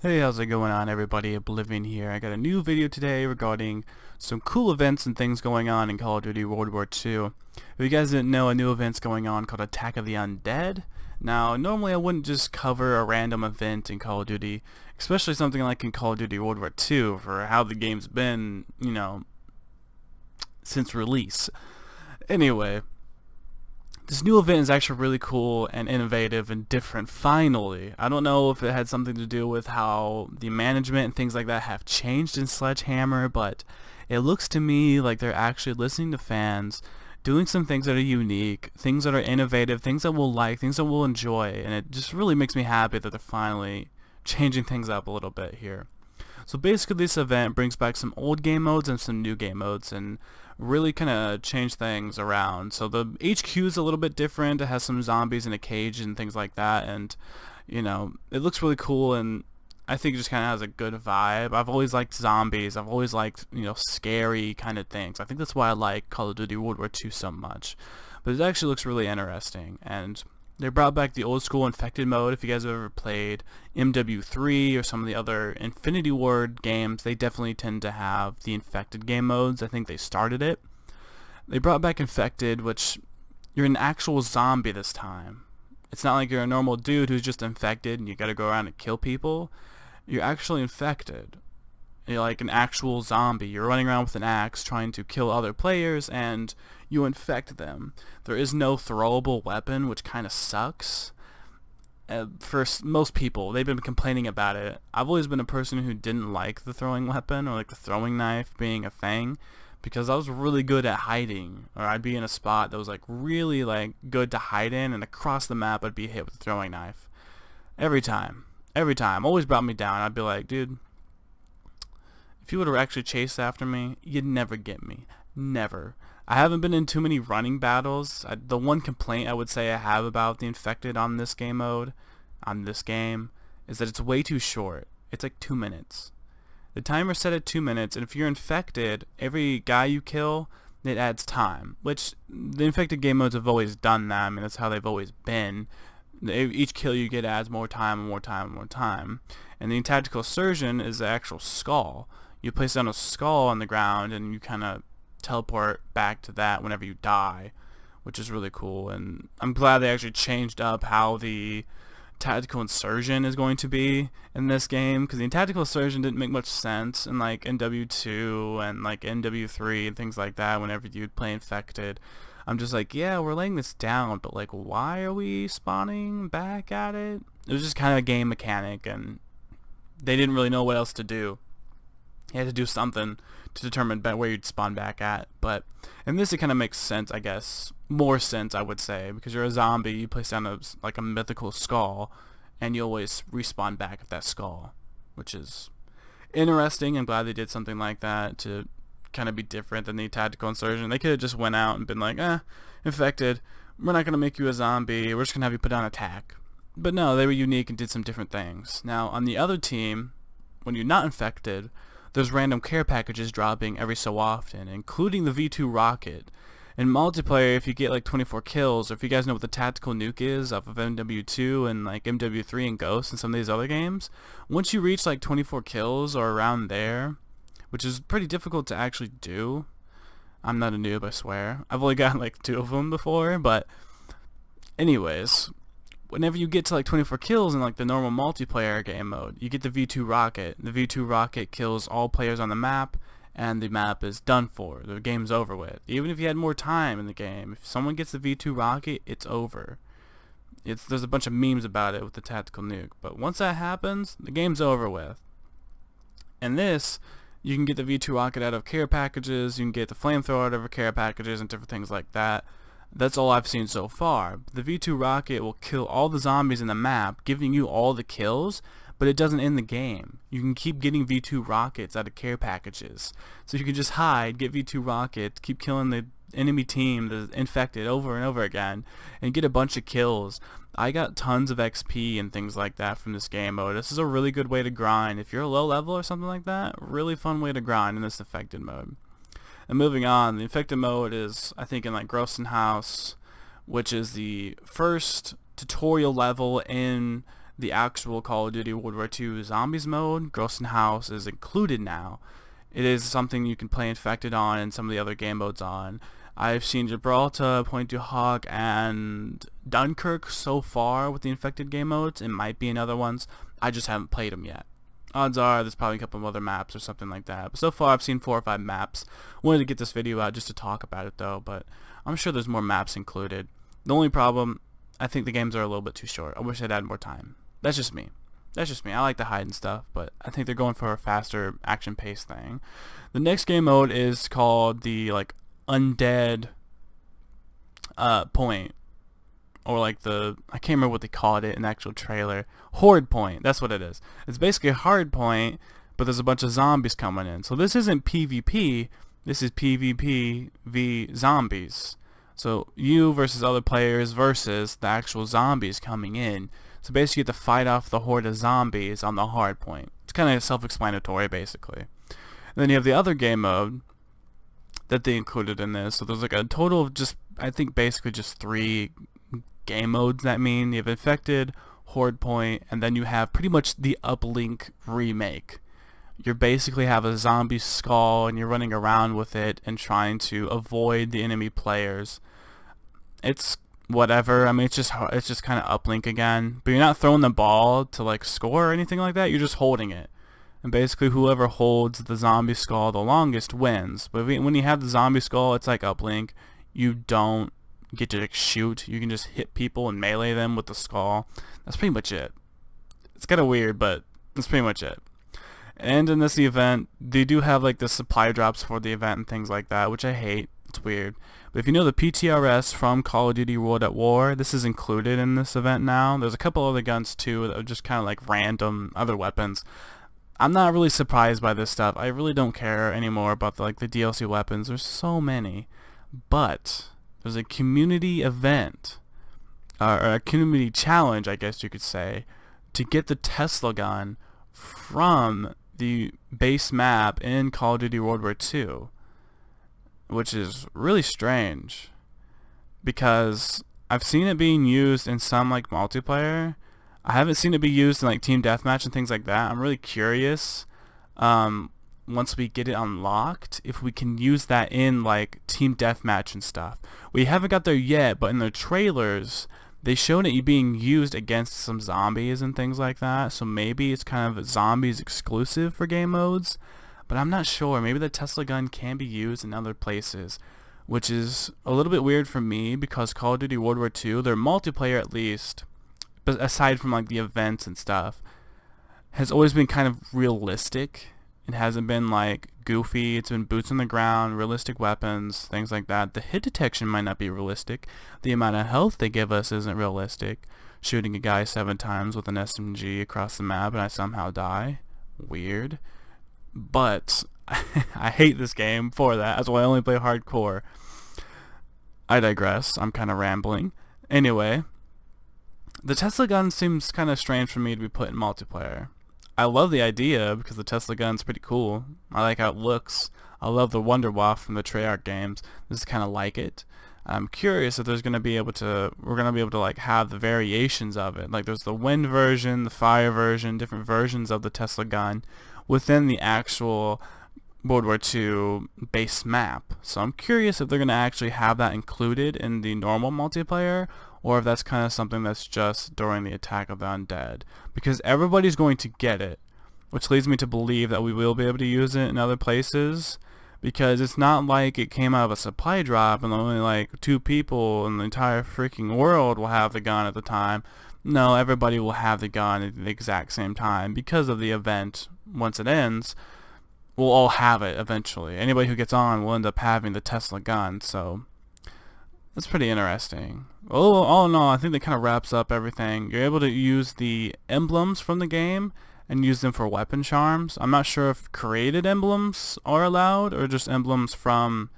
Hey, how's it going on, everybody? Oblivion here. I got a new video today regarding some cool events and things going on in Call of Duty World War II. If you guys didn't know, a new event's going on called Attack of the Undead. Now, normally I wouldn't just cover a random event in Call of Duty, especially something like in Call of Duty World War II, for how the game's been, since release. Anyway, this new event is actually really cool and innovative and different, finally. I don't know if it had something to do with how the management and things like that have changed in Sledgehammer, but it looks to me like they're actually listening to fans, doing some things that are unique, things that are innovative, things that we'll like, things that we'll enjoy, and it just really makes me happy that they're finally changing things up a little bit here. So basically this event brings back some old game modes and some new game modes and really kind of change things around. So the HQ is a little bit different. It has some zombies in a cage and things like that, and it looks really cool, and I think it just kind of has a good vibe. I've always liked zombies. I've always liked, scary kind of things. I think that's why I like Call of Duty World War II so much. But it actually looks really interesting, and they brought back the old school infected mode. If you guys have ever played WW2 or some of the other Infinity Ward games, they definitely tend to have the infected game modes. I think they started it. They brought back infected, which you're an actual zombie this time. It's not like you're a normal dude who's just infected and you gotta go around and kill people. You're actually infected. You're like an actual zombie. You're running around with an axe trying to kill other players, and you infect them. There is no throwable weapon, which kind of sucks. For most people, they've been complaining about it. I've always been a person who didn't like the throwing weapon or like the throwing knife being a thing, because I was really good at hiding, or I'd be in a spot that was like really like good to hide in, and across the map I'd be hit with the throwing knife. Every time. Always brought me down. I'd be like, dude, if you would have actually chased after me, you'd never get me. Never. I haven't been in too many running battles. The one complaint I would say I have about the infected on this game mode, on this game, is that it's way too short. It's like 2 minutes. The timer's set at 2 minutes, and if you're infected, every guy you kill, it adds time, which the infected game modes have always done that. I mean, that's how they've always been. Each kill you get adds more time and more time and more time. And the tactical surgeon is the actual skull. You place down a skull on the ground and you kind of teleport back to that whenever you die, which is really cool. And I'm glad they actually changed up how the tactical insurgent is going to be in this game, because the tactical insurgent didn't make much sense in like WW2 and like WW3 and things like that. Whenever you'd play infected, I'm just like, yeah, we're laying this down, but like, why are we spawning back at it? It was just kind of a game mechanic, and they didn't really know what else to do. You had to do something to determine where you'd spawn back at. But in this, it kind of makes sense, I guess. More sense, I would say, because you're a zombie. You place down a mythical skull, and you always respawn back at that skull, which is interesting. I'm glad they did something like that to kind of be different than the tactical insurgent. They could have just went out and been like, infected, we're not going to make you a zombie. We're just going to have you put on attack. But no, they were unique and did some different things. Now, on the other team, when you're not infected, there's random care packages dropping every so often, including the V2 rocket. In multiplayer, if you get like 24 kills, or if you guys know what the tactical nuke is off of WW2 and like WW3 and Ghost and some of these other games, once you reach like 24 kills or around there, which is pretty difficult to actually do. I'm not a noob, I swear. I've only gotten like 2 of them before, but anyways, whenever you get to like 24 kills in like the normal multiplayer game mode, you get the V2 rocket. The V2 rocket kills all players on the map, and the map is done for. The game's over with. Even if you had more time in the game, if someone gets the V2 rocket, it's over. There's a bunch of memes about it with the tactical nuke, but once that happens, the game's over with. And this, you can get the V2 rocket out of care packages, you can get the flamethrower out of care packages and different things like that. That's all I've seen so far. The V2 rocket will kill all the zombies in the map, giving you all the kills, but it doesn't end the game. You can keep getting V2 rockets out of care packages. So you can just hide, get V2 rockets, keep killing the enemy team that's infected over and over again, and get a bunch of kills. I got tons of XP and things like that from this game mode. This is a really good way to grind. If you're a low level or something like that, really fun way to grind in this infected mode. And moving on, the infected mode is, I think, in like Grossenhaus, which is the first tutorial level in the actual Call of Duty World War II Zombies mode, Ghost House, is included now. It is something you can play Infected on and some of the other game modes on. I've seen Gibraltar, Point du Hoc, and Dunkirk so far with the Infected game modes. It might be in other ones. I just haven't played them yet. Odds are there's probably a couple of other maps or something like that. But so far I've seen 4 or 5 maps. Wanted to get this video out just to talk about it though, but I'm sure there's more maps included. The only problem, I think the games are a little bit too short. I wish I'd had more time. That's just me. I like to hide and stuff, but I think they're going for a faster action-paced thing. The next game mode is called the undead point, or I can't remember what they called it in the actual trailer. Horde point. That's what it is. It's basically a hard point, but there's a bunch of zombies coming in. So this isn't PvP. This is PvP v zombies. So you versus other players versus the actual zombies coming in. So basically you have to fight off the horde of zombies on the hard point. It's kind of self-explanatory basically. And then you have the other game mode that they included in this. So there's a total of I think basically just 3 game modes that mean. You have Infected, Horde Point, and then you have pretty much the Uplink remake. You basically have a zombie skull and you're running around with it and trying to avoid the enemy players. It's whatever. I mean, it's just kind of Uplink again, but you're not throwing the ball to score or anything like that. You're just holding it, and basically whoever holds the zombie skull the longest wins. But when you have the zombie skull, it's like Uplink. You don't get to shoot. You can just hit people and melee them with the skull. That's pretty much it. It's kind of weird, but that's pretty much it. And in this event, they do have the supply drops for the event and things like that, which I hate. It's weird. But if you know the PTRS from Call of Duty World at War, this is included in this event now. There's a couple other guns too that are just kind of random other weapons. I'm not really surprised by this stuff. I really don't care anymore about the DLC weapons. There's so many. But there's a community event, or a community challenge, I guess you could say, to get the Tesla gun from the base map in Call of Duty World War II, which is really strange because I've seen it being used in some multiplayer. I haven't seen it be used in team deathmatch and things like that. I'm really curious once we get it unlocked if we can use that in team deathmatch and stuff. We haven't got there yet, but in the trailers they showed it being used against some zombies and things like that. So maybe it's kind of zombies exclusive for game modes. But I'm not sure. Maybe the Tesla gun can be used in other places, which is a little bit weird for me because Call of Duty World War II, their multiplayer at least, but aside from the events and stuff, has always been kind of realistic. It hasn't been goofy. It's been boots on the ground, realistic weapons, things like that. The hit detection might not be realistic. The amount of health they give us isn't realistic. Shooting a guy 7 times with an SMG across the map and I somehow die. Weird. But I hate this game for that. That's why I only play hardcore. I digress. I'm kind of rambling. Anyway, the Tesla gun seems kind of strange for me to be put in multiplayer. I love the idea because the Tesla gun's pretty cool. I like how it looks. I love the Wonderwaffe from the Treyarch games. This is kind of like it. I'm curious if we're going to be able to have the variations of it. There's the wind version, the fire version, different versions of the Tesla gun within the actual World War II base map. So I'm curious if they're going to actually have that included in the normal multiplayer, or if that's kind of something that's just during the attack of the undead. Because everybody's going to get it, which leads me to believe that we will be able to use it in other places, because it's not like it came out of a supply drop and only 2 people in the entire freaking world will have the gun at the time. No, everybody will have the gun at the exact same time because of the event. Once it ends, we'll all have it eventually. Anybody who gets on will end up having the Tesla gun, so that's pretty interesting. All in all, I think that kind of wraps up everything. You're able to use the emblems from the game and use them for weapon charms. I'm not sure if created emblems are allowed or just emblems from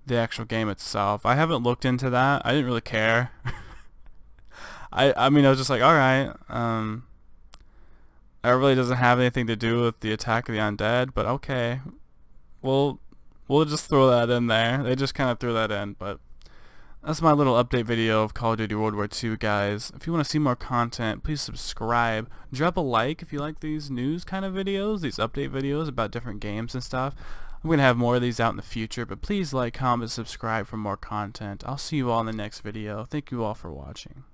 the actual game itself. I haven't looked into that. I didn't really care. I mean, I was just alright, that really doesn't have anything to do with the attack of the undead, but okay. We'll just throw that in there. They just kind of threw that in, but That's my little update video of Call of Duty World War II, guys. If you want to see more content, please subscribe. Drop a like if you like these news kind of videos, these update videos about different games and stuff. I'm going to have more of these out in the future, but please like, comment, subscribe for more content. I'll see you all in the next video. Thank you all for watching.